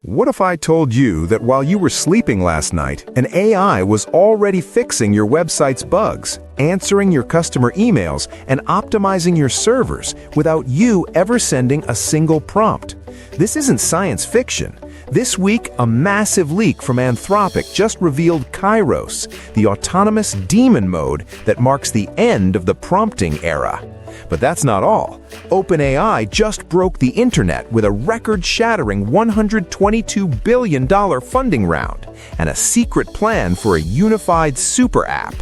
What if I told you that while you were sleeping last night, an AI was already fixing your website's bugs, answering your customer emails, and optimizing your servers without you ever sending a single prompt? This isn't science fiction. This week, a massive leak from Anthropic just revealed Kairos, the autonomous daemon mode that marks the end of the prompting era. But that's not all. OpenAI just broke the internet with a record-shattering $122 billion funding round and a secret plan for a unified super app.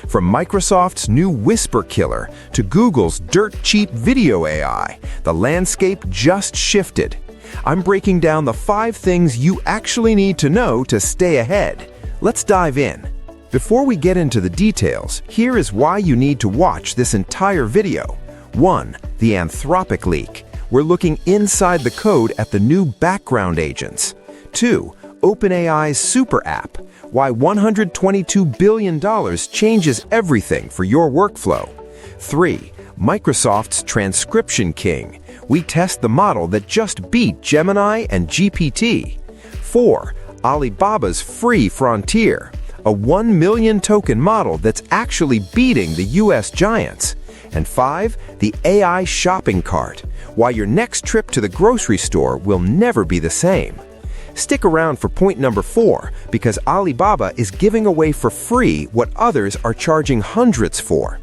From Microsoft's new Whisper killer to Google's dirt-cheap video AI, the landscape just shifted. I'm breaking down the 5 things you actually need to know to stay ahead. Let's dive in. Before we get into the details, here is why you need to watch this entire video. 1. The Anthropic leak. We're looking inside the code at the new background agents. 2. OpenAI's super app. Why $122 billion changes everything for your workflow. 3. Microsoft's transcription king. We test the model that just beat Gemini and GPT. 4. Alibaba's free frontier. A 1 million token model that's actually beating the US giants. And 5. The AI shopping cart. Why your next trip to the grocery store will never be the same. Stick around for point number 4, because Alibaba is giving away for free what others are charging hundreds for.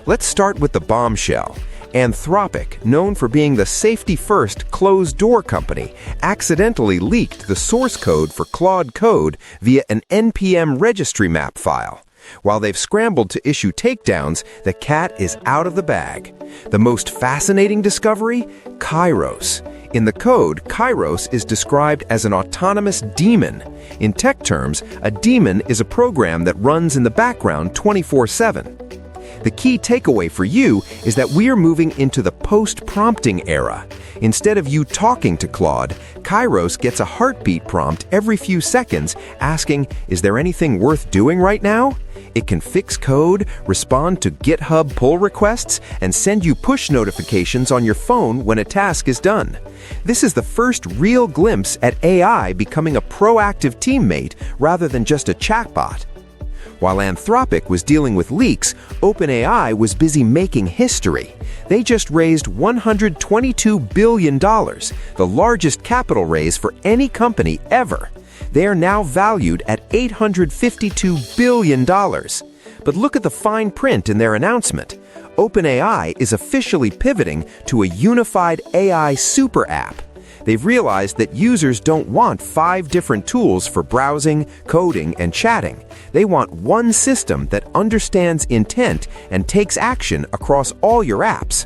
Let's start with the bombshell. Anthropic, known for being the safety-first closed-door company, accidentally leaked the source code for Claude code via an NPM registry map file. While they've scrambled to issue takedowns, the cat is out of the bag. The most fascinating discovery? Kairos. In the code, Kairos is described as an autonomous daemon. In tech terms, a daemon is a program that runs in the background 24/7. The key takeaway for you is that we are moving into the post-prompting era. Instead of you talking to Claude, Kairos gets a heartbeat prompt every few seconds asking, "Is there anything worth doing right now?" It can fix code, respond to GitHub pull requests, and send you push notifications on your phone when a task is done. This is the first real glimpse at AI becoming a proactive teammate rather than just a chatbot. While Anthropic was dealing with leaks, OpenAI was busy making history. They just raised $122 billion, the largest capital raise for any company ever. They are now valued at $852 billion. But look at the fine print in their announcement. OpenAI is officially pivoting to a unified AI super app. They've realized that users don't want 5 different tools for browsing, coding, and chatting. They want one system that understands intent and takes action across all your apps.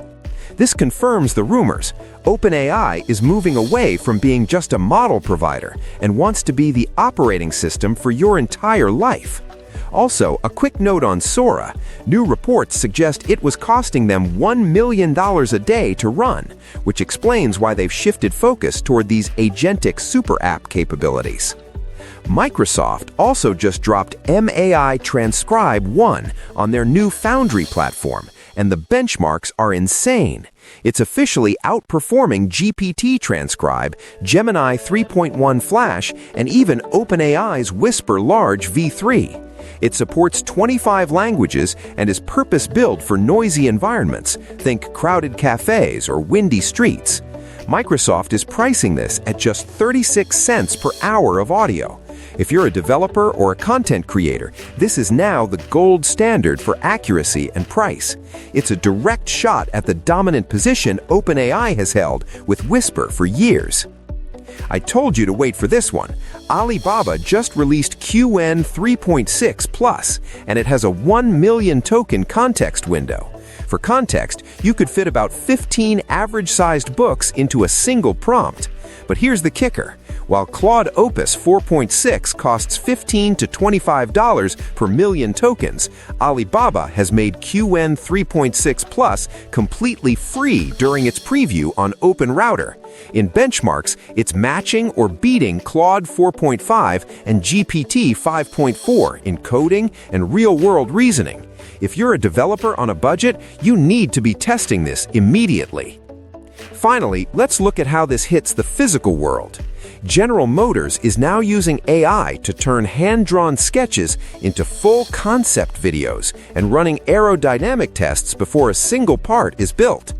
This confirms the rumors. OpenAI is moving away from being just a model provider and wants to be the operating system for your entire life. Also, a quick note on Sora. New reports suggest it was costing them $1 million a day to run, which explains why they've shifted focus toward these agentic super app capabilities. Microsoft also just dropped MAI Transcribe 1 on their new Foundry platform, and the benchmarks are insane. It's officially outperforming GPT Transcribe, Gemini 3.1 Flash, and even OpenAI's Whisper Large v3. It supports 25 languages and is purpose-built for noisy environments, think crowded cafes or windy streets. Microsoft is pricing this at just 36 cents per hour of audio. If you're a developer or a content creator, this is now the gold standard for accuracy and price. It's a direct shot at the dominant position OpenAI has held with Whisper for years. I told you to wait for this one. Alibaba just released Qwen 3.6 Plus, and it has a 1 million token context window. For context, you could fit about 15 average-sized books into a single prompt. But here's the kicker. While Claude Opus 4.6 costs $15 to $25 per million tokens, Alibaba has made Qwen 3.6 Plus completely free during its preview on OpenRouter. In benchmarks, it's matching or beating Claude 4.5 and GPT 5.4 in coding and real-world reasoning. If you're a developer on a budget, you need to be testing this immediately. Finally, let's look at how this hits the physical world. General Motors is now using AI to turn hand-drawn sketches into full concept videos and running aerodynamic tests before a single part is built.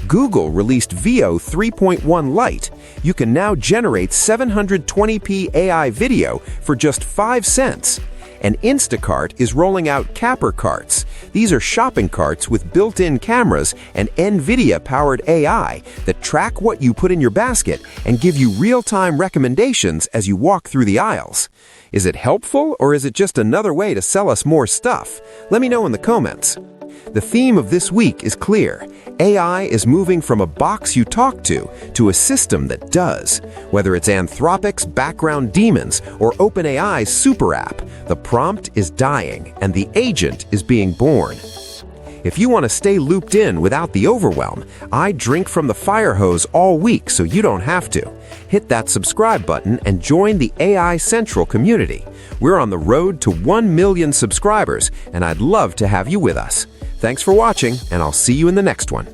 Google released Veo 3.1 Lite. You can now generate 720p AI video for just 5 cents. And Instacart is rolling out Capper carts. These are shopping carts with built-in cameras and NVIDIA-powered AI that track what you put in your basket and give you real-time recommendations as you walk through the aisles. Is it helpful, or is it just another way to sell us more stuff? Let me know in the comments. The theme of this week is clear. AI is moving from a box you talk to a system that does. Whether it's Anthropic's background demons or OpenAI's super app, the prompt is dying and the agent is being born. If you want to stay looped in without the overwhelm, I drink from the fire hose all week so you don't have to. Hit that subscribe button and join the AI Central community. We're on the road to 1 million subscribers, and I'd love to have you with us. Thanks for watching, and I'll see you in the next one.